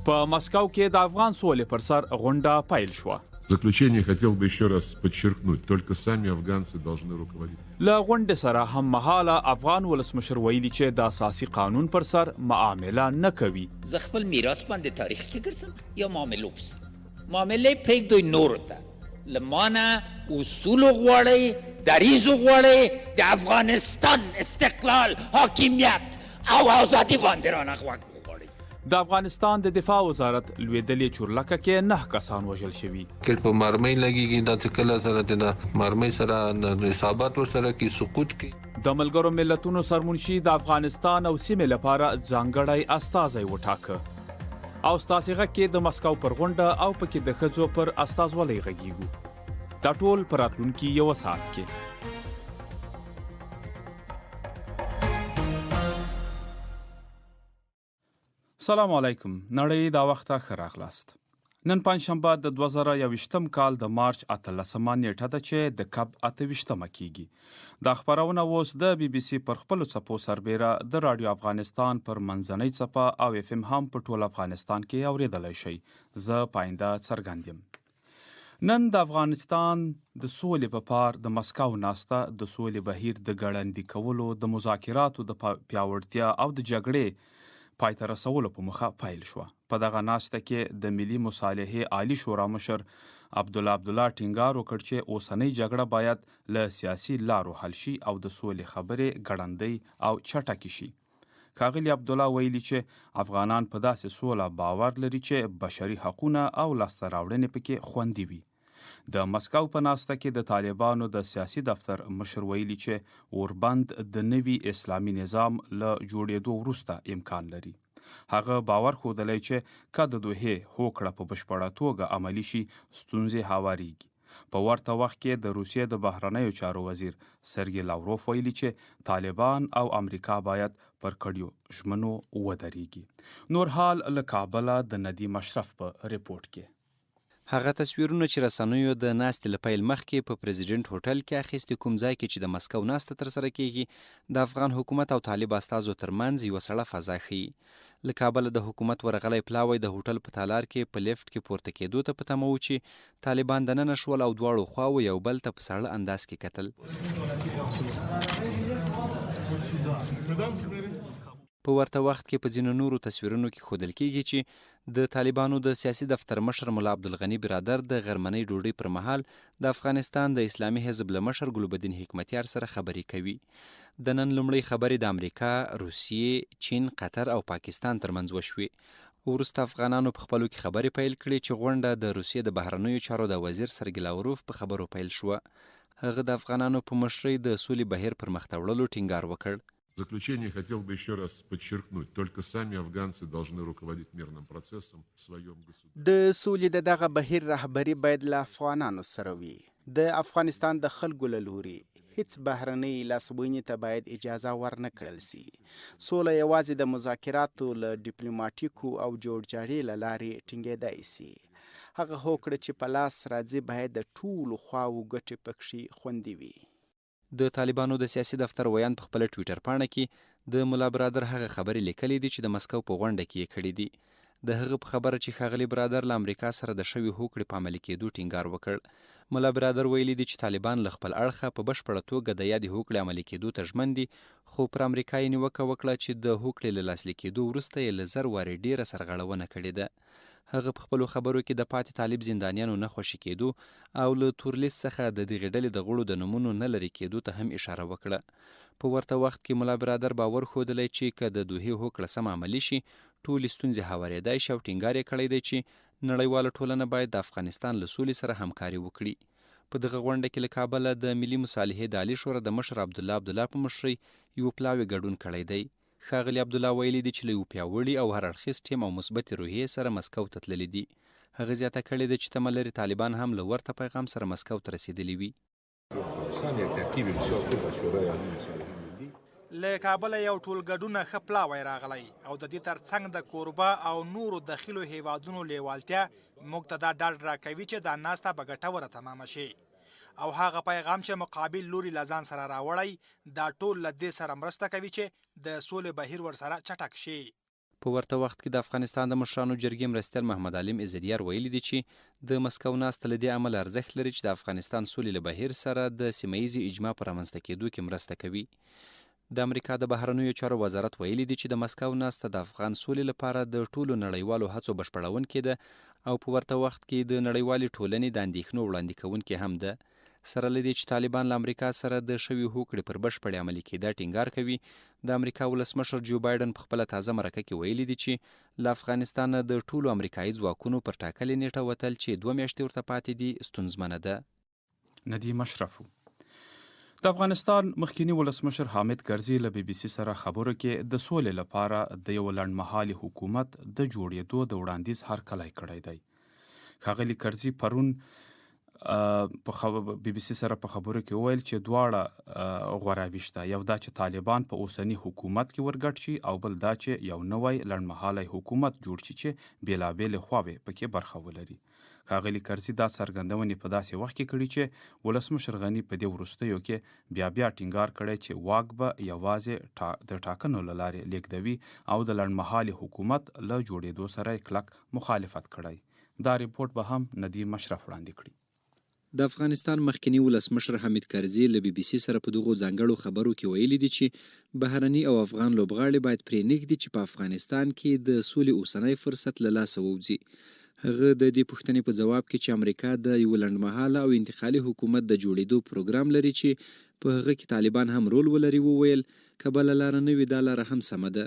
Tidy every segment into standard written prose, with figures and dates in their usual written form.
په مسکو کې د افغان سولې پر سر غونډه پیل شوه. В заключение хотел бы еще раз подчеркнуть, только сами афганцы должны руководить. له غونډې سره هم مهاله افغان ولسمشر ویلي چې د اساسي قانون پر سر معامله نه کوي. زه خپل میراث باندې تاریخ کې ګرځم یا معامله وکړم. معامله پرېږدئ نورو ته. له ما نه اصول غواړئ، دریځ غواړئ، د افغانستان استقلال، حاکمیت او ازادي باندې رانه غوږ وغواړئ. د افغانستان د دفاع وزارت لوېدلې چورلکه کې 9 کسان وژل شوي. کله په مرمۍ لګیږي دا چې کله سره د مرمۍ سره حسابات ورسره کې سقوط کی. د ملګرو ملتونو سرمنشي د افغانستان او سیمې لپاره ځانګړی استازی وټاکه. او ستاسیغه کې د مسکو پر غونډه او پکې د ښځو پر استازولۍ غږیږو. دا ټول په راتلونکي یو ساعت کې. سلام علیکم. نړۍ دا وخت ښه راغلاست. نن پنځشنبه د 2021م کال د مارچ 18مه نیټه ده چې د کب 28مه کیږي. دا خبرونه اوس د بي بي سي پر خپل څپو سربېره د رادیو افغانستان پر منځنۍ څپه او اف ام هم په ټول افغانستان کې اوریدلای شئ. زه پاینده څرګند یم. نن د افغانستان د سولې په پار د مسکو ناسته د سولې بهیر د ګړندي کولو، د مذاکراتو د پیاوړتیا او د جګړې پای ته رسولو په مخه پیل شوه. په دغه ناسته کې د ملي مصالحې عالی شورا مشر عبدالله ټینګار وکړ چې اوسنۍ جګړه باید له سیاسي لارو حل شي او د سولې خبرې ګړندۍ او چټکې شي. ښاغلي عبدالله ویلي چې افغانان په داسې سوله باور لري چې بشري حقونه او لاسته راوړنې پکې خوندي وي. د مسکو په ناسته کې د طالبانو د سیاسي دفتر مشر ویلي چې اوربند د نوي اسلامي نظام له جوړېدو وروسته امکان لري. هغه باور ښودلی چې که د دوحې هوکړه په بشپړه توګه عملي شي ستونزې هواریږي. په ورته وخت کې د روسیې د بهرنیو چارو وزیر سرګی لاوروف ویلي چې طالبان او امریکا باید پر کړیو ژمنو ودرېږي. نور حال له کابله د ندیم اشرف په ریپورت کې. هغه تصویرونه چې رسنیو د ناستې له پیل مخکې په پریزیډنټ هوټل کې اخیستي، کوم ځای کې چې د مسکو ناسته ترسره کیږي، د افغان حکومت او طالب استازو ترمنځ یوه سړه فضا ښیي. له کابله د حکومت ورغلی پلاوی د هوټل په تالار کې په لیفټ کې پورته کېدو ته په تمه و چې طالبان دننه شول او دواړو خواوو یو بل ته په سړه انداز کې کتل. په ورته وخت کې په ځینو نورو تصویرونو کې ښودل کېږي چې د طالبانو د سیاسي دفتر مشر ملا عبدالغني برادر د غرمنۍ ډوډۍ پر مهال د افغانستان د اسلامي حزب له مشر ګلبدین حکمتیار سره خبرې کوي. د نن لومړۍ خبرې د امریکا، روسیې، چین، قطر او پاکستان ترمنځ وشوې. وروسته افغانانو په خپلو کې خبرې پیل کړې چې غونډه د روسیې د بهرنیو چارو د وزیر سرګی لاوروف په خبرو پیل شوه. هغه د افغانانو په مشرۍ د سولې بهیر پر مخ ته وړلو ټینګار وکړ. В заключение хотел бы еще раз подчеркнуть, только сами афганцы должны руководить мирным процессом в своем государстве. د سولې د دغه بهیر رهبري باید له افغانانو سره وي. د افغانستان د خلکو له لوري هیڅ بهرنۍ لاسوهنې ته باید اجازه ورنه کړل سي. سوله یوازې د مذاکراتو له ډیپلوماټیکو او جوړجاړي له لارې ټینګېدای سي. هغه هوکړه چې په لاس راځي باید د ټولو خواوو ګټې پکښې خوندي وي. د طالبانو د سیاسي دفتر ویان په خپله ټویټر پاڼه کې د ملا برادر هغه خبرې لیکلې دي چې د مسکو په غونډه کې یې کړې دي. د هغه په خبره چې ښاغلي برادر له امریکا سره د شوي هوکړې په عملي کېدو ټینګار وکړ. ملا برادر ویلي دي چې طالبان له خپل اړخه په بشپړه توګه د یادې هوکړې عملي کېدو ته ژمن دي، خو پر امریکا یې نیوکه وکړه چې د هوکړې له لاسلیک کېدو وروسته یې له 1000 وارې ډېره سرغړونه کړې ده. هغه په خپلو خبرو کې د پاتې طالب زندانیانو نه خوشي کېدو او له تورلیست څخه د دغې ډلې د غړو د نومونو نه لرې کېدو ته هم اشاره وکړه. په ورته وخت کې ملا برادر باور ښودلی چې که د دوحې هوکړه سم عملي شي ټولې ستونزې هوارېدای شي او ټینګار یې کړی دی چې نړیواله ټولنه باید د افغانستان له سولې سره همکاري وکړي. په دغه غونډه کې له کابله د ملي مصالحې د عالي شورا د مشر عبدالله په مشرۍ یو پلاوی ګډون کړی دی. ښاغلي عبدالله ویلي دي چې له یو پیاوړي او هر اړخیز ټیم او مثبتې روحیې سره مسکو ته تللي دي. هغه زیاته کړې ده چې تمه لري طالبان هم له ورته پیغام سره مسکو ته رسېدلي وي. له کابله یو ټولګډونه ښه پلاوی راغلی او د دې ترڅنګ د کوربه او نورو داخلو هیوادونو لیوالتیا موږ ته دا ډاډ راکوي چې دا ناسته به ګټوره تمامه شي او هغه پیغام چې مقابل لوري له ځان سره راوړی دا ټول له دې سره مرسته کوي چې د سولې بهیر ورسره چټک شي. په ورته وخت کې د افغانستان د مشرانو جرګې مرستیال محمد علیم عزدیار ویلي دي چې د مسکو ناسته له دې امله ارزښت لري چې د افغانستان سولې له بهیر سره د سیمه ییزې اجماع په رامنځته کېدو کې مرسته کوي. د امریکا د بهرنیو چارو وزارت ویلي دی چې د مسکو ناسته د افغان سولې لپاره د ټولو نړیوالو هڅو بشپړونکې ده او په ورته وخت کې د نړیوالې ټولنې د اندېښنو وړاندې کوونکې هم ده. سره له دې چې طالبان له امریکا سره د شوي هوکړې پر بشپړې عملي کېدا ټینګار کوي، د امریکا ولسمشر جو بایډن په خپله تازه مرکه کې ویلي دي چې له افغانستانه د ټولو امریکایي ځواکونو پر ټاکلې نیټه وتل چې 2 میاشتې ورته پاتې دي ستونزمنه ده. ندیم اشرف د افغانستان مخکینی ولسمشر حامد کرزي له بي بي سي سره خبرو کې د سولې لپاره د یو لنډمهالي حکومت د جوړېدو د وړاندیز هرکلی کړی دی. ښاغلي کرزي پرون په بي بي سي سره په خبرو کې وویل چې دواړه غوره ویشته، یو دا چې طالبان په اوسني حکومت کې ورګډ شي او بل دا چې یو نوی لنډمهالی حکومت جوړ شي چې بېلابېلې خواوې پکې برخه ولري. ښاغلي کرزي دا څرګندونې په داسې وخت کې کړي چې ولسمشر غني په دې وروستیو کې بیا ټینګار کړی چې واک به یوازې د ټاکنو له لارې لیږدوي او د لنډمهالي حکومت له جوړېدو سره یې کلک مخالفت کړی. دا ریپورټ به هم ندیم اشرف وړاندې کړي. د افغانستان مخکنی ولسمشر حامد کرزي له بي بي سي سره په دغو ځانګړو خبرو کې ویلي دي چې بهرني او افغان لوبغاړي باید پرې نږدي چې په افغانستان کې د سولې اوسنی فرصت له لاسه ووځي. هغه د دې پوښتنې په جواب کې چې امریکا د یو لنډمهاله او انتقالي حکومت د جوړېدو پروګرام لري چې په هغه کې طالبان هم رول ولري وویل که بله لاره نه وي دا لاره هم سمه ده.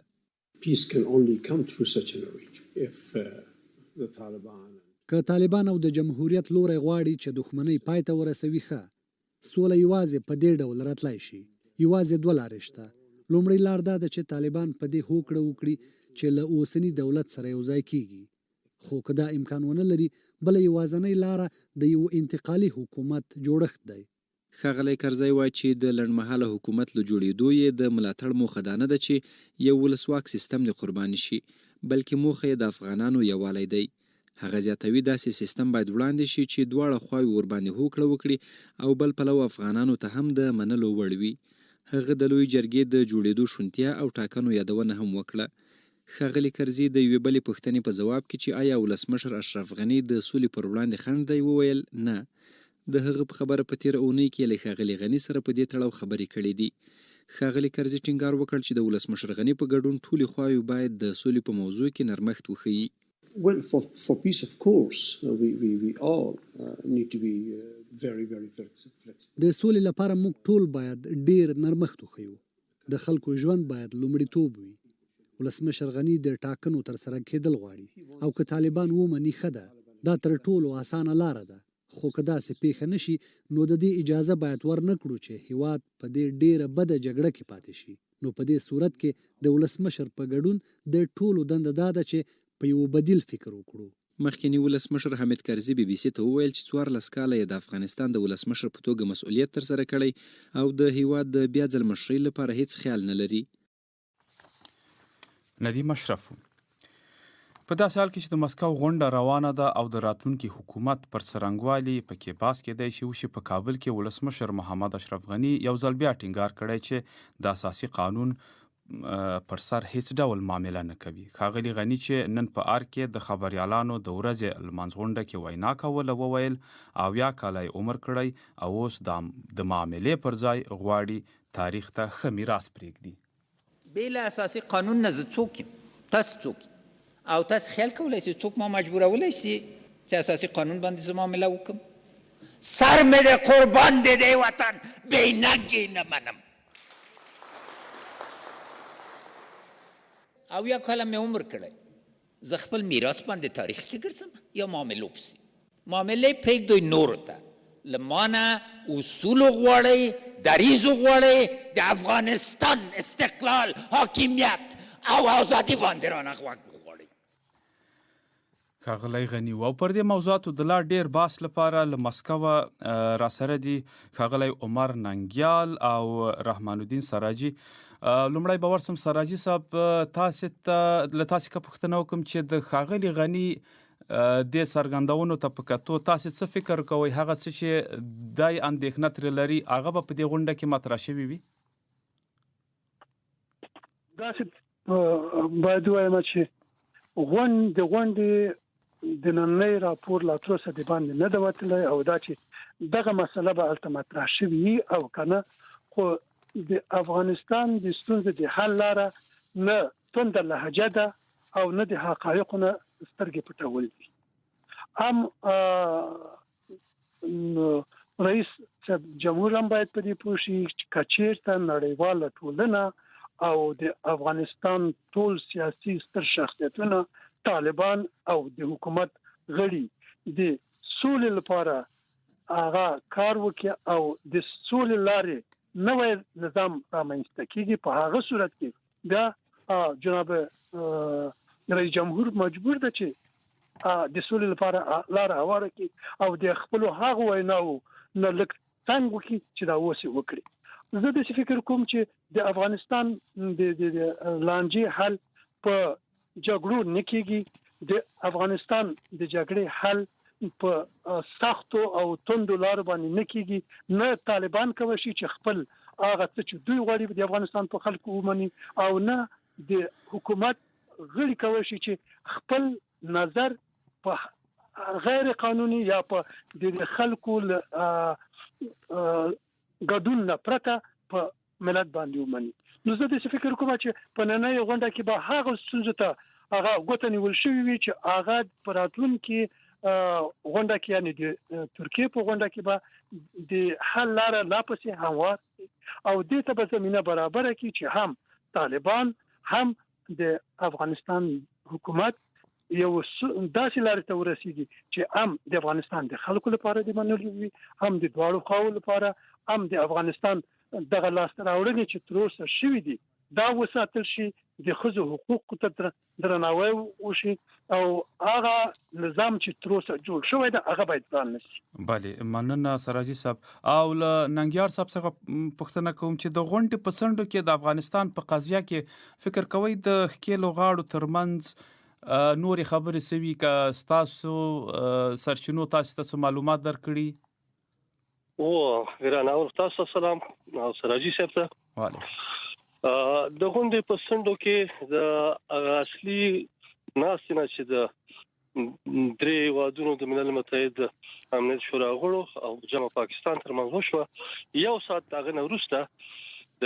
که طالبان او د جمهوریت لوری غواړي چې دښمنۍ پای ته ورسوي ښه سوله یوازې په دې ډول راتلی شي. یوازې 2 لارې شته. لومړی لار دا ده چې طالبان په دې هوکړه وکړي چې له اوسني دولت سره یو ځای کیږي، خو که دا امکان ونه لري بله یوازینۍ لاره د یو انتقالي حکومت جوړښت دی. ښاغلی کرزی وایي چې د لنډمهاله حکومت له جوړېدو یې د ملاتړ موخه دا نه ده چې یو ولسواک سیستم دې قرباني شي، بلکې موخه یې د افغانانو یووالی دی. هغه زیاتوي داسې سیستم باید وړاندې شي چې دواړه خواوې ورباندې هوکړه وکړي او بل پلو افغانانو ته هم د منلو وړ وي. هغه د لویې جرګې د جوړېدو شونتیا او ټاکنو یادونه هم وکړه. ښاغلي کرزي د یوې بلې پوښتنې په ځواب کې چې آیا ولسمشر اشرف غني د سولې پر وړاندې خنډ دی وویل نه. د هغه په خبره په تېره اونۍ کې له ښاغلي غني سره په دې تړاو خبرې کړې دي. ښاغلي کرزي ټینګار وکړ چې د ولسمشر غني په ګډون ټولې خواوې باید د سولې په موضوع کې نرمښت وښیي. Well, for peace, of course, we all need to be very, very flexible. د سولې لپاره موږ ټول باید ډیر نرمښت وښیو. د خلکو ژوند باید لومړیتوب وي. ولسمشر غني د ټاکنو تر سره کېدل غواړي او که طالبان ومني ښه ده، دا تر ټولو اسانه لاره ده. خو که داسې پیښه نشي نو د دې اجازه باید ورنه کړو چې هیواد په دې ډیره بده جګړه کې پاتې شي. نو په دې صورت کې د ولسمشر په ګډون د ټولو دنده دا ده چې په یو بدیل فکر وکړو. مخکنی ولسمشر حامد کرزي بي بي سي ته وویل چې 14 کاله یې د افغانستان د ولسمشر په توګه مسؤلیت ترسره کړی او د هیواد د بیا ځل مشرۍ لپاره هیڅ خیال نه لري. ندیم اشرف په داسې حال کې چې د مسکو غونډه روانه ده او د راتلونکي حکومت پر څرنګوالي پکې بحث کېدی شي وشي، په کابل کې ولسمشر محمد اشرف غني یو ځل بیا ټینګار کړی چې د اساسي قانون پر سر هیڅ ډول معامله نه کوي. ښاغلي غني چې نن په ار کې د خبريالانو د ورځې لمانځغونډه کې وینا کوله وویل 80 کاله عمر کړی او اوس د معاملې پر ځای غواړي تاریخ ته ښه میراث پرېږدي. بلا اساسي قانون نه څوک تاسو څوک او تاسو خیال کولای شئ څوک ما مجبورولای شي چې اساسي قانون باندې زما معامله وکم؟ سر مې د قربان دې وطن بینګي نه منم. او یا کله مې عمر کړی زه خپل میراث باندې تاریخ کې ګرځم یا معامله وپسي معامله پرېږدوی نور ته لمانه اصول غواړي دریز غواړي د افغانستان استقلال حاکمیت او آزادی باندې رانه غواړي. ښاغلی غني او پر دې موضوعاتو د لا ډیر بحث لپاره له مسکو را سره دي ښاغلی عمر ننګیال او رحمان الدین سراجي. لومړی به ورسم سراجي صاحب تاسو ته له تاسو کا پوښتنه وکم چې د ښاغلي غني د څرګندونو ته په کتو تاسو څه فکر کوئ هغه څه چې دای اندېښنه ترې لري هغه به په دې غونډه کې مطرح شوي وي؟ داسې باید وایم چې غونډې د نننۍ راپور لا تر اوسه د باندې نه ده وتلی او دا چې دغه مسله به هلته مطرح شوې او کنه خو د افغانستان د ستونزې د حل لاره نه تنده لهجه ده او نه د حقایقو نه سترګې پټول دي. رئیس جمهور هم باید په دې پوه شي چې کچیرته نړیواله ټولنه او د افغانستان ټول سیاسي ستر شخصیتونه طالبان او د حکومت غړي د سولې لپاره هغه کار وکړي او د سولې لارې نوې نظام رامنځته کیږي. په هغه صورت کې بیا جناب رئیس جمهور مجبور ده چې د سولې لپاره لار هواره کړي او د خپل هغه ویناو نه لک څنګه وکړي چې دا اوسې وکړي. زه د فکر کوم چې د افغانستان د لانجې حل په جګړو نه کېږي. د افغانستان د جګړې حل په سختو او توندو لارو باندې نه کېږي. نه طالبان کوي چې خپل هغه څه چې دوی غواړي د افغانستان په خلکو ومني او نه د حکومت غړي کوي چې خپل نظر په غیر قانوني یا په د خلکو ګډون نه پرته په ملت باندې ومني. نو زه د فکر کوم چې په نننۍ غونډه کې به هغه ستونزې ته هغه غوته نیول شوی وي چې هغه په راتلونکي غونډه کې یعنی د ترکیه په غونډه کې به د حل لاره لا پسې هموار او دې ته به زمينه برابر کړي چې هم طالبان هم د افغانستان حکومت یو داسې لارې ته ورسیږي چې هم د افغانستان د خلکو لپاره د منلو وي هم د دواړو خواو لپاره هم د افغانستان دغه لاسته راوړنې چې تر اوسه شوې دي دا وساتل شي د ښځو حقوقو ته درناوی وشي او هغه نظام چې تر اوسه جوړ شوی دی هغه باید ځان نشي. بله مننه سراجي صاحب. او له ننګیار صاحب څخه پوښتنه کوم چې د غونډې په سندو کې د افغانستان په قضیه کې فکر کوي د خکیلو غاړو ترمنځ نوري خبرې سوي که تاسو سرچینو تاسو ته معلومات درکړي؟ ګرانه او تاسو سلام او سراجي صاحب ته. د غونډې په سندو کې د اصلي ناسینه چې د درې وادونو د ملل متحد امنیت شورا غړو او جمع پاکستان ترمنځ وشوه. یو ساعت دغه وروسته د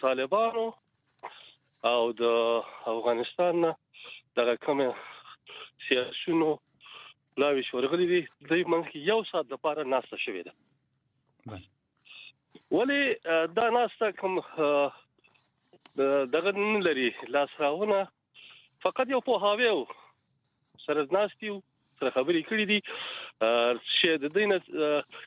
طالبانو او د افغانستان دغه کوم سیاسيونو لاوي شورغلي دي د منځ کې یو ساعت د پاره ناسته شوې ده. ولی دا ناسته کوم دغه لري لاسراونه فقط یو په هاویو سره ناستیو سره خبرې کړې دي چې د دینه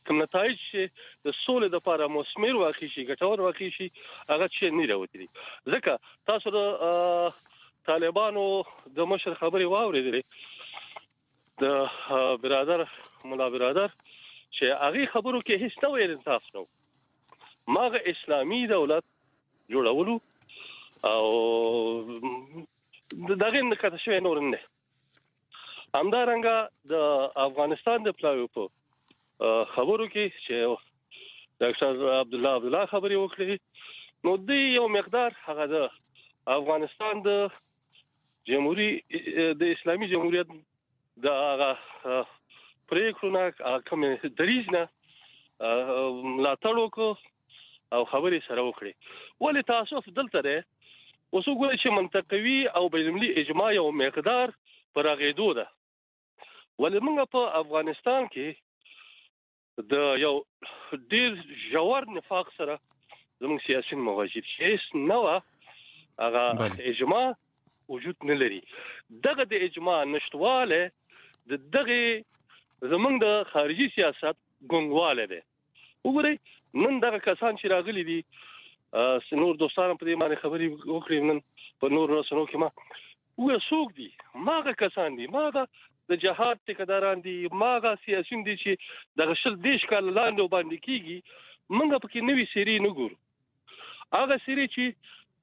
کوم نتایج چې د سولې د لپاره مثمر واقع شي ګټور واقع شي هغه چې نه راوتی دي. ځکه تاسو د طالبانو د مشر خبرې واورېدلې د برادر مولا برادر چې هغه خبرو کې هیڅ نه ویل انصاف نو ماغه اسلامي دولت جوړولو او دغه نه کته شوی نور نه همدارنګه د افغانستان د پلاوی په خبرو کې چې ډاکټر عبد الله خبري وکړي نو د یو مقدار هغه د افغانستان د جمهوریت د اسلامي جمهوریت د هغه پریکړونه کوم دریځ نه ملاتړ وکړو او خبرې سره وکړي. ولې تاسو دلته ده اوس وګورئ چې منطقوي او بینالمللي اجماع یو مقدار پر غېدو ده. ولې موږ په افغانستان کې د یو ډیر ژور نفاق سره زموږ سیاسيون مواجه شي نو هغه اجماع وجود نه لري. دغه د اجماع نشټواله دغه زموږ د خارجي سیاست ګونګواله ده. وګورئ نن دغه کسان چې راغلي دي نور دوستانو په دې باندې خبرې وکړې نن په نور رسنو کې ما څوک دي ماغه کسان دي ماغه د جهاد ټیکداران دي ماغه سیاسيون دي چې د غشل دیش کال لاندې باندې کیږي موږ پکې نوې سری نه ګورو. هغه سری چې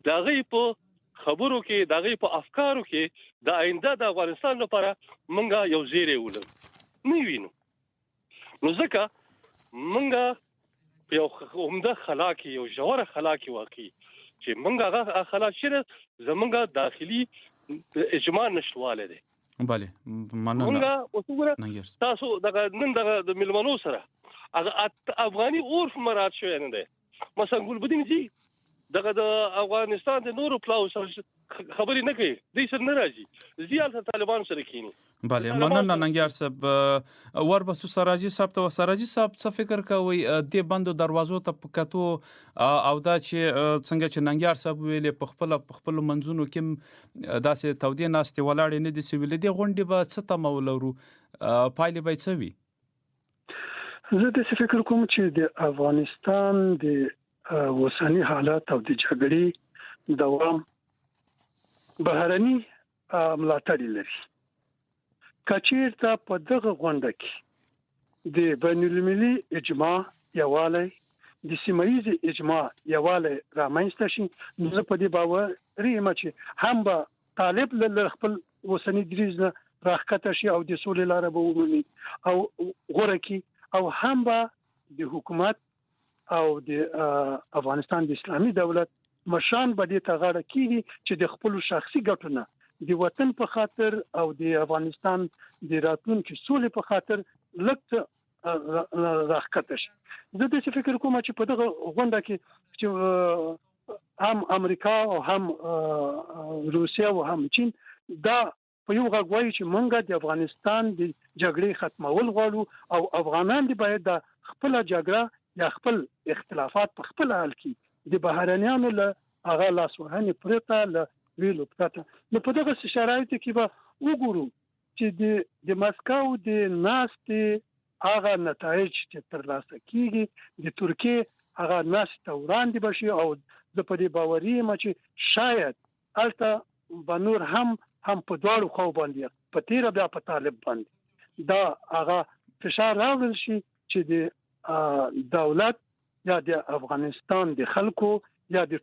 دغه په خبرو کې دغه په افکارو کې د آینده د افغانستان لپاره موږ یو زیری ولر نه وینو. نو ځکه موږ یو عمده خلاقي یو جوړه خلاقي واقعي چې موږ هغه خلاص شې زمونږ داخلي اجماع نشواله دي. بله مننه. موږ وګوره تاسو دغه نن دغه د ملمنو سره هغه افغاني عرف مراعات شوی نه دی. مثلا ګلبدین جی دغه د افغانستان د نورو پلاو سره خبرې نه کوي، دوی سره نه راځي، زیات طالبان سره کینی. بله مننه ننګیار صاحب. وربسو سراجي صاحب ته سراجي صاحب څه فکر کوي د بندو دروازو ته پکاتو او دا چې څنګه چې ننګیار صاحب ویلې په خپل منځونو کې داسې تودې ناستې ولاړې نه دي سویلې دي غونډې به څه تمه ولرو پایلې به څه وي؟ زه د فکر کوم چې د افغانستان د اوسنی حالات او د جګړې دوام بهرني ملاتړ لري. کچیرته په دغه غونډه کې د بین المللي اجماع یواله د سیمایي اجماع یواله رامنځته شي، نو زه په دې باور یم چې هم به طالب له خپل اوسنی دریځ نه راښکته شي او د سولې لاره به ومومي او غوره کړي، او هم به د حکومت او د افغانستان د اسلامي دولت مشان به دې ته غاړه کړي چې د خپل شخصي ګټو د وطن په خاطر او د افغانستان د راتلونکي سولې په خاطر لکه راښکته شي. زه د فکر کوم چې په دغه غونډه کې چې هم امریکا او هم روسیا او هم چین دا په یو غږ وایي چې موږ د افغانستان د جګړې ختمول غواړو او افغانان دې باید د خپل جګړه یا خپل اختلافات په خپل حل کړي، د بهرنیانو له هغه لاسوهنې پرته له ویلو پرته. نو په دغه شرایطو کې به وګورو چې د مسکو د ناستې هغه نتایج چې ترلاسه کیږي د ترکیه هغه ناست وړاندې بشي، او زه په دې باور یم چې شاید البته به نور هم په دواړو خوا باندې په تیره بیا په طالب باندې دا هغه فشار راوړل شي چې د دولت یا د افغانستان د خلکو یا د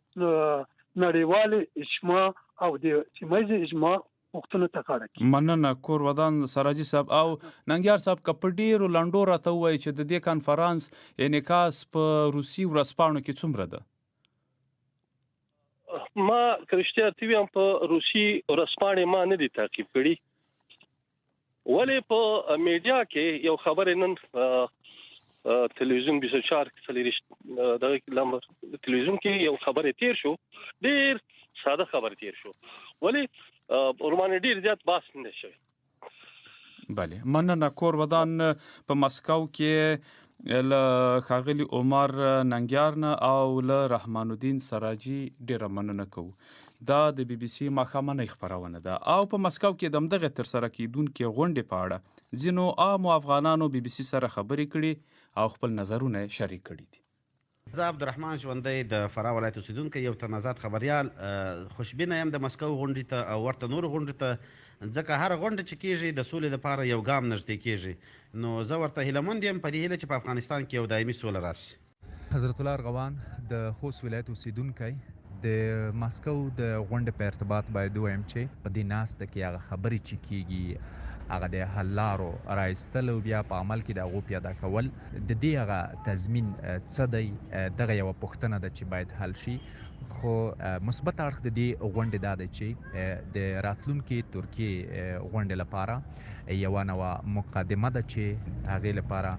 نړیوال اجماع او د سیمایي اجماع وختونه تکاړه. مننه کور ودان سراجي صاحب. او ننګیار صاحب کپډیر لنډو راته وایي چې د دې کانفرنس انعکاس په روسي ورځپاڼو کې څومره ده؟ ما کرشتیا تی ویم په روسي ورځپاڼې ما نه دي تعقیب کړي، ولې په میډیا کې یو خبر نن تلویزیون 24 کې دغه لمبر تلویزیون کې یو خبر تیر شو، ډیر ساده خبر تیر شو، ولې ورمانه ډیر زیات باس نه شوی. بله مننه کور ودان. په مسکو کې له خاغلی عمر ننګیار نه او له رحمان الدین سراجي ډیره مننه کوو. دا د بي بي سي ماښامنۍ خبرونه ده او په مسکو کې د همدغه ترسره کیدونکو غونډې په اړه ځینو عام افغانانو بي بي سي سره خبرې کړي او خپل نظرونه شریک کړي دي. زه عبدالرحمن ژوندی د فراه ولایت اوسیدونکی یو تنازات خبریال خوشبینه یم د مسکو غونډې ته او ورته نورو غونډې ته، ځکه هر غونډه چې کیږي د سولې لپاره یو ګام نږدې کیږي، نو زه ورته هیلهمند یم په دې هیله چې په افغانستان کې یو دایمي سوله راشي. حضرت الله ارغوان د خوست ولایت اوسیدونکی د مسکو د غونډې په ارتباط باید ووایم چې په دې ناسته کې هغه خبرې چې کیږي هغه د حل لارو رایستل او بیا په عمل کې د هغو پیاده کول د دې هغه تضمین څه دی، دغه یوه پوښتنه ده چې باید حل شي. خو مثبت اړخ د دې غونډې دا دی چې د راتلونکي ترکیې غونډې لپاره یوه نوه مقدمه ده چې هغې لپاره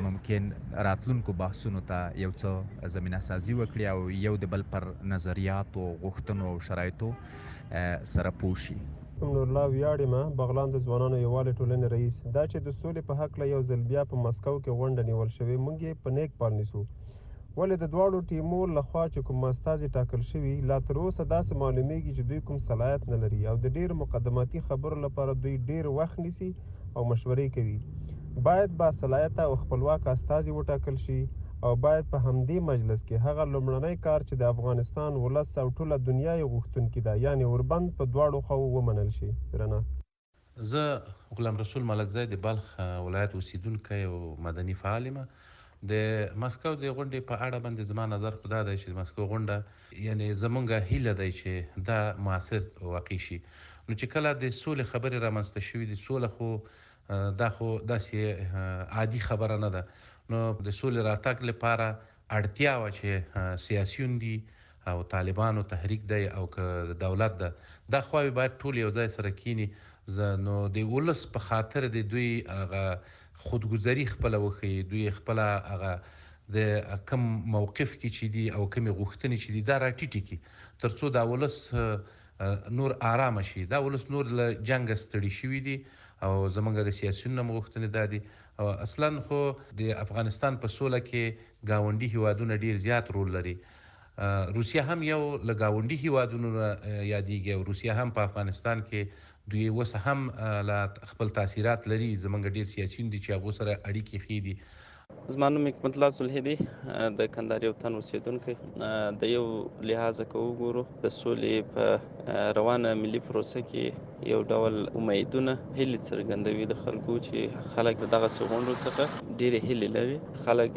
ممکن راتلونکو بحثونو ته یو څه زمینه سازي وکړي او یو د بل پر نظریاتو، غوښتنو او شرایطو سره پوه شي. نور الله ویاړم بغلان د ځوانانو یووالي ټولنې رئیس. دا چې د سولې په هکله یو ځل بیا په مسکو کې غونډه نیول شوې، موږ یې په نیک پال نیسو، ولې د دواړو ټیمو لخوا چې کوم استازي ټاکل شوي لا تر اوسه داسې معلومیږي چې دوی کوم صلاحیت نه لري او د ډېرو مقدماتي خبرو لپاره دوی ډېر وخت نیسي او مشورې کوي. باید با صلاحیته او خپلواک استازي وټاکل شي او باید په همدې مجلس کې هغه لومړنی کار چې د افغانستان ولس او ټوله دنیا یې غوښتونکي ده، یعنې اوربند په دواړو خواو ومنل شي. رڼا زه غلام رسول ملکزی د بلخ ولایت اوسیدونکی او مدني فعال یم. د مسکو د غونډې په اړه باندې زما نظر خو دا دی چې د مسکو غونډه یعنې زمونږ هیله دی چې دا موثر واقع شي. نو چې کله د سولې خبرې رامنځته شوي دي، سوله خو دا خو داسې عادي خبره نه ده، نو د سولې راتګ لپاره اړتیا وه چې سیاسیون دي او طالبانو تحریک دی او که دولت ده، دا خواوې باید ټول یو ځای سره کینی، نو د ولس په خاطر د دوی هغه خودګذري خپله وښیي، دوی خپله هغه د کم موقف کې چې دي او کمې غوښتنې چې دي دا راټیټې کړي، تر څو دا ولس نور آرامه شي. دا ولس نور له جنګه ستړي شوي دي او زمونږ د سیاسیونو نه غوښتنې دا دي. او اصلا خو د افغانستان په سوله کې ګاونډي هیوادونه ډیر زیات رول لري. روسیه هم یو له ګاونډي هیوادونو یادېږي او روسیه هم په افغانستان کې دوی اوس هم لا خپل تاثیرات لري. زمونږ ډیر سیاسیون دي چې هغو سره اړیکې ښې دي. زما نوم حکمت الله صلحي دی، د کندهار یو تن اوسیدونکی. د یو لحاظه که وګورو د سولې په روانه ملي پروسه کې یو ډول امیدونه هیلې څرګندوي د خلکو چې خلک د دغسې غونډو څخه ډېرې هیلې لري. خلک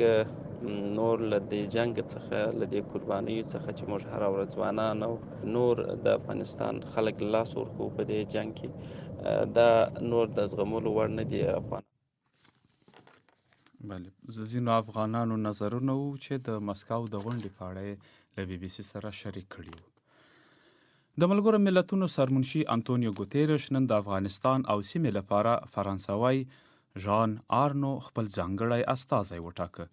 نور له دې جنګ څخه له دې قربانیو څخه چې موږ هره ورځ ځوانان او نور د افغانستان خلک له لاس ورکوو په دې جنګ کې، دا نور د زغملو وړ نه دي. افغان بله، ځینو افغانانو نظرونه وو چې د مسکو د غونډې په اړه له بي بي سي سره شریک کړي وو. د ملګرو ملتونو سرمنشي انټونیو ګوتیرش نن د افغانستان او سیمې لپاره فرانسوي ژان آرنو خپل ځانګړی استازی وټاکه.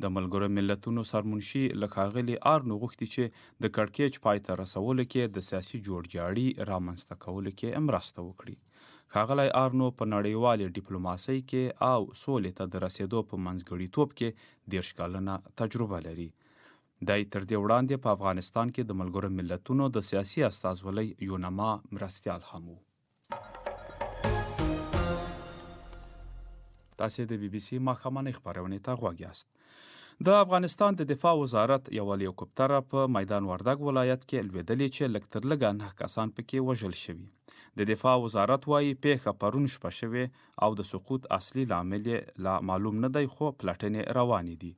د ملګرو ملتونو سرمنشي له ښاغلي آرنو غوښتي چې د کړکېچ پای ته رسولو کې د سیاسي جوړجاړي رامنځته کولو کې مرسته وکړي. ښاغلی آرنو په نړیوالې ډیپلوماسۍ کې او سولې ته د رسیدو په منځګړیتوب کې 30 کلنه تجربه لري. دی تر دې وړاندې په افغانستان کې د ملګرو ملتونو د سیاسي استازولۍ یونما مرستیال هم و. تاسې د بي بي سي ماښامنۍ خپرونې ته غوږ یاست. د افغانستان د دفاع وزارت یو هلیکوپټره په میدان وردګ ولایت کې لوېدلې چې لږ تر لږه 9 کسان پکې وژل شوي. د دفاع وزارت وایي پیښه پرون شپه شوې او د سقوط اصلي لامل لا معلوم نه دی، خو پلټنې روانې دي.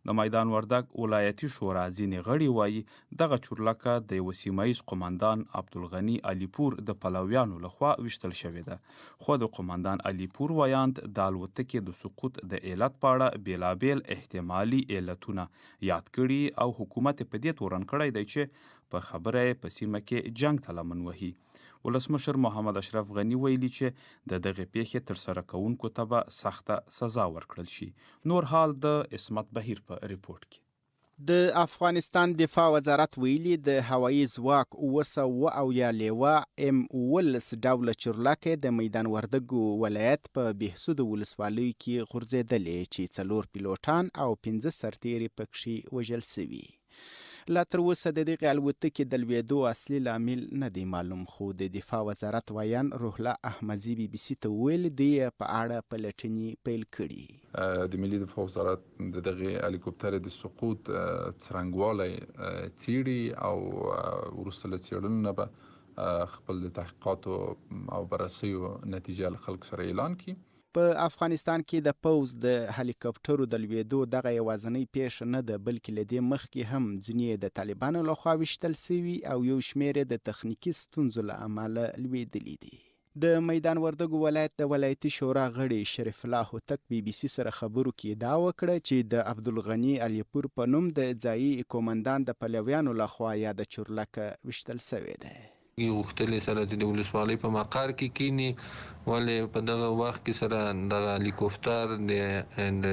د میدان وردګ ولایتي شورا ځینې غړي وایي دغه چورلکه د یو سیمه ییز قومندان عبدالغني علیپور د پلویانو لخوا ویشتل شوې ده، خو د قومندان علیپور ویاند د الوتکې د سقوط د علت په اړه بیلابیل احتمالي علتونه یاد کړي او حکومت په دې تورن کړی دی چې په خبره یې په سیمه کې جنګ ته لمن وهي. ولسمشر محمد اشرف غني ویلي چې د دغه پیښې ترسره کوونکو ته به سخته سزا ورکړل شي. نور حال د عصمت بهیر په ریپورت کې. د افغانستان دفاع وزارت ویلي د هوایي ځواک 970 لیوه M19 ډوله چورلکې د میدان وردګ ولایت په بهسود ولسوالۍ کې غورځېدلې چې 4 پیلوټان او 15 سرتیري پکښې وژل شوي. لا تر اوسه د دغې الوتکې د لوېدو اصلي لامل نه دی معلوم، خو د دفاع وزارت ویان روح الله احمدزي بي بي سي ته وویل د یې په اړه پلټنې پیل کړي. د ملي دفاع وزارت د دغې هلیکوپټرې د سقوط څرنګوالی څیړي او وروسته له څیړنو نه به خپل د تحقیقاتو او بررسیو نتیجه له خلکو سره اعلان کړي. په افغانستان کې د پوز د هلیکوپټرو د لوېدو دغه یوازنۍ پیښه نه ده، بلکې له دې مخکې هم ځینې د طالبانو لخوا ویشتل شوي او یو شمېر د تخنیکي ستونزو له امله لوېدلي دي. د میدان وردګ ولایت د ولایتي شورا غړي شریف الله هوتک بي بي سي سره خبرو کې ادعا وکړه چې د عبدالغني علیپور په نوم د ځایي قومندان د پلویانو لخوا یاده چورلکه ویشتل شوې ده. غوښتلې سره چې د ولسوالۍ په مقر کې کینی، ولې په دغه وخت کې سره د هلیکوپټر د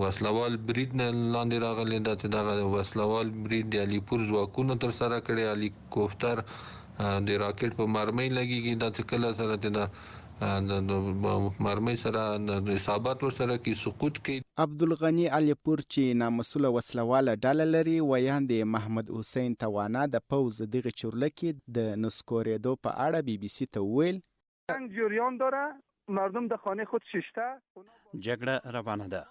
وسلوال برید نه لاندې راغلی ده چې دغه وسلوال برید د علیپور ځواکونو تر سره کړی. هلیکوپټر د راکټ په مرمۍ لګیږي، دا چې کله سره د مرمۍ سره د اصابت ورسره کې سقوط کوي. عبدالغني علیپور چې نامسوله وسلواله ډله لري ویاند محمد حسین توانا د پوز دغه چورلکې د نسکورېدو په اړه بي بي سي ته وویل جنگ جریان داره، مردم در خانه خود ششته. جګړه روانه ده،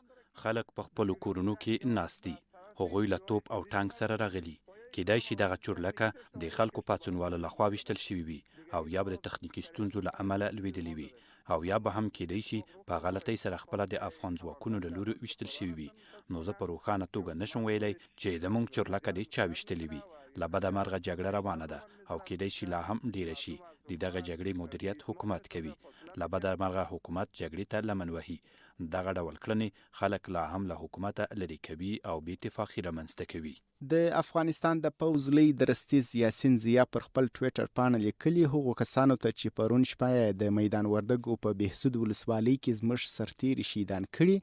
خلک په خپلو کورونو کې ناست دي، هغوی له توپ او ټانک سره راغلي. کیدای شي دغه چورلکه د خلکو پاڅونوالو لخوا ویشتل شوي وي او یا به د تخنیکي ستونزو له امله لوېدلې وي او یا به هم کیدای شي په غلطۍ سره خپله د افغان ځواکونو له لوري ویشتل شوي وي. نو زه په روښانه توګه نشم ویلی چې زموږ چورلکه دې چا ویشتلې وي. له بده مرغه جګړه روانه ده او کیدای شي لا هم ډیره شي. د دغه جګړې مدیریت حکومت کوي. له بده مرغه حکومت جګړې ته لمن وهي دغه ډول کړنې خلک لا هم له حکومته لرې کوي او بې اتفاقي رامنځته کوي. د افغانستان د پوز لوی درستیز یاسین ضیا پر خپل ټویټر پاڼه لیکلي هغو کسانو ته چې پرون شپه د میدان وردګو په بهسود ولسوالۍ کې زموږ سرتیري شهیدان کړي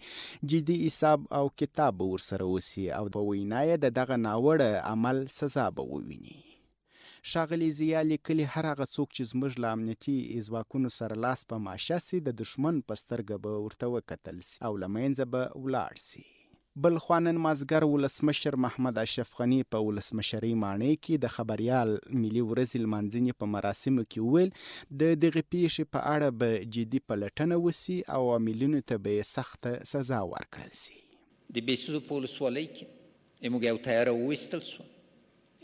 جدي حساب او کتاب به ورسره وسي او په وینا یې د دغه ناوړه عمل سزا به وویني. ښاغلي ضیا لیکلي هر هغه څوک چې زموږ له امنیتي ځواکونو سره لاس په ماشه سي د دښمن په سترګه به ورته وکتل سي او له منځه به ولاړ سي. بل خوا نن مازدیګر ولسمشر محمد اشرف غني په ولسمشرۍ ماڼۍ کې د خبریال ملي ورځې لمانځنې په مراسمو کې وویل د دغې پیښې په اړه به جدي پلټنه وسي او عاملینو ته به یې سخته سزا ورکړل سي. د بهسودو په ولسوالۍ کې زموږ یو تیاره وویستل سوه،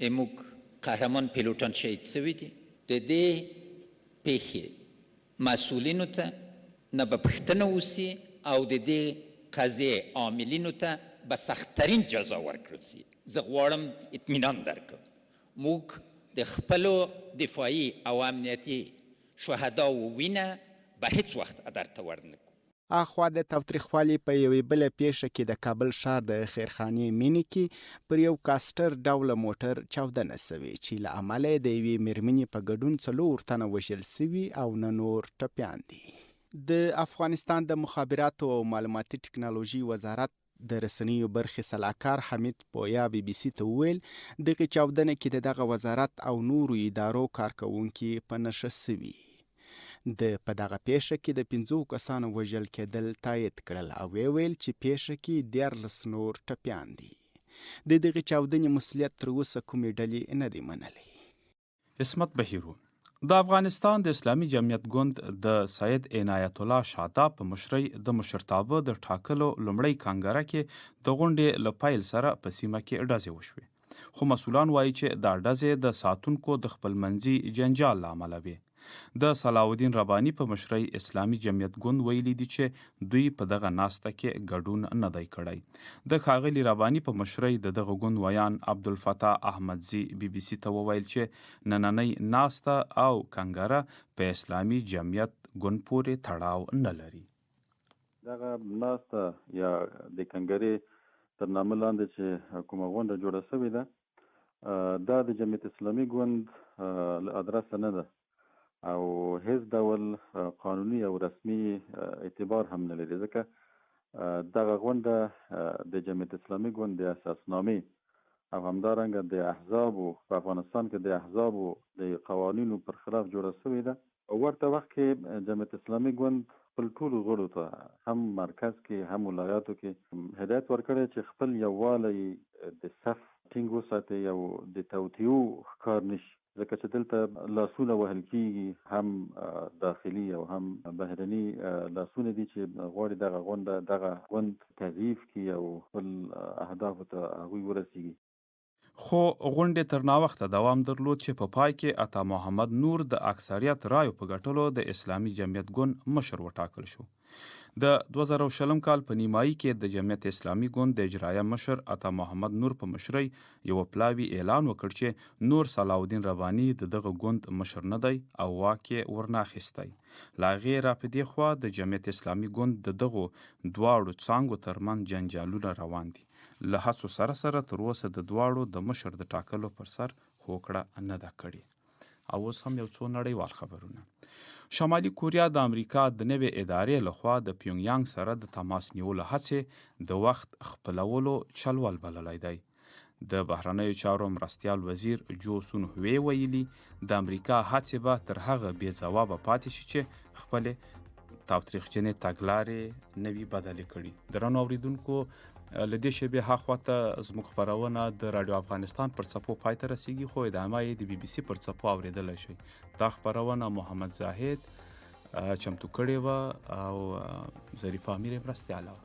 زموږ قهرمان پیلوټان شهید شوي دي. د دې پیښې مسؤلینو ته نه به پوښتنه وسي او د دې قضیې عاملینو ته به سختترین جزا ورکړل سي. زه غواړم اطمینان درکړم موږ د خپلو دفاعي او امنیتي شهداو وینه به هیڅ وخت درته ورنکړو. اخوا د تاوتریخوالي په یوې بله پیښه کې د کابل ښار د خیرخانې مینې کې پر یو کاسټر ډوله موټر چاودنه سوې چې له امله د یوې مېرمنې په ګډون 4 تنه وژل سوي او نه نور ټپیان دي. د افغانستان د مخابراتو او معلوماتي ټکنالوژي وزارت د رسنیو برخې سلاکار حمید پویا بي بي سي ته وویل دغه چاودنه کې د دغه وزارت او نورو ادارو کارکوونکي په نښه سوي. د په دغه پیښه کې د 15 کسانو وژل کېدل تایید کړل او ویل چې پیښه کې 14 نور ټپیان دي. د دغه چاودنې مسؤلیت تر اوسه کومې ډلې نه دی منلی. عصمت بهیرو د افغانستان د اسلامي جمعیت ګوند د سید عنایت الله شاداب په مشرۍ د مشرتابه د ټاکلو لومړۍ کانګره کې د غونډې له پیل سره په سیمه کې ډزې وشوې، خو مسؤلان وایي چې دا ډزې د ساتونکو د خپلمنځي جنجال له امله وې. د صلاح الدین رباني په مشرۍ اسلامي جمعیت ګوند ویلي دي چې دوی په دغه ناسته کې ګډون نه دی کړی. د ښاغلي رباني په مشرۍ د دغه ګوند ویان عبدالفتاح احمدزي بي بي سي ته وویل چې نننۍ ناسته او کنګره په اسلامي جمعیت ګوند پورې تړاو نه لري. دغه ناسته یا د کنګرې تر نامه لاندې چې کومه غونډه جوړه شوې ده دا د جمعیت اسلامي ګوند له ادرسه نه ده او هیڅ ډول قانوني او رسمي اعتبار هم نه لري، ځکه دغه غونډه د جمعیت اسلامي ګوند د اساسنامې او همدارنګه د احزابو په افغانستان کې د احزابو د قوانینو پر خلاف جوړه شوې ده. او ورته وخت کې جمعیت اسلامي ګوند خپل ټولو غړو ته هم مرکز کې هم ولایاتو کې هدایت ورکړی چې خپل یووالی د صف ټینګ وساتي او د توطیو ښکار نشي، ځکه چې دلته لاسونه وهل کېږي هم داخلي او هم بهرني لاسونه دي چې غواړي دغه غونډه دغه غوند تضعیف کړي او خپل اهدافو ته هغوی ورسیږي. خو غونډې تر ناوخته دوام درلود چې په پای کې عطا محمد نور د اکثریت رایو په ګټلو د اسلامي جمعیت ګوند مشر وټاکل شو. د 2020 کال په نیمایي کې د جمعیت اسلامي ګوند د اجرایه مشر عطا محمد نور په مشرۍ یو پلاوي اعلان وکړ چې نور صلاح الدین رباني د دغه ګوند مشر نه دی او واک یې ورنه اخیستی. لا غیر په دې خوا د جمعیت اسلامي ګوند د دغو دواړو څانګو ترمنځ جنجالونه روان دي. له هڅو سره سره تر اوسه د دواړو د مشر د ټاکلو پر سر هوکړه نه ده کړې. او اوس هم یو څو نړیوال خبرونه. شمالي کوریا د امریکا د نوې ادارې لخوا د پیونګ یانګ سره د تماس نیولو هڅې د وخت خپلولو چلول بللی دی. د بهرنیو چارو مرستیال وزیر جو سون هوی ویلي د امریکا هڅې به تر هغه بې ځوابه پاتې شي چې خپلې تاوتریخجنې تګلارې نه وي بدلې کړي. درنو اوریدونکو له دې شیبې هاخواته زموږ خپرونه د رادیو افغانستان پر څپو پای ته رسیږي، خو ادامه یې د بي بي سي پر څپو اورېدلی شئ. دا خپرونه محمد زاهد چمتو کړې وه او ظریف امیر یې مرستیاله وه.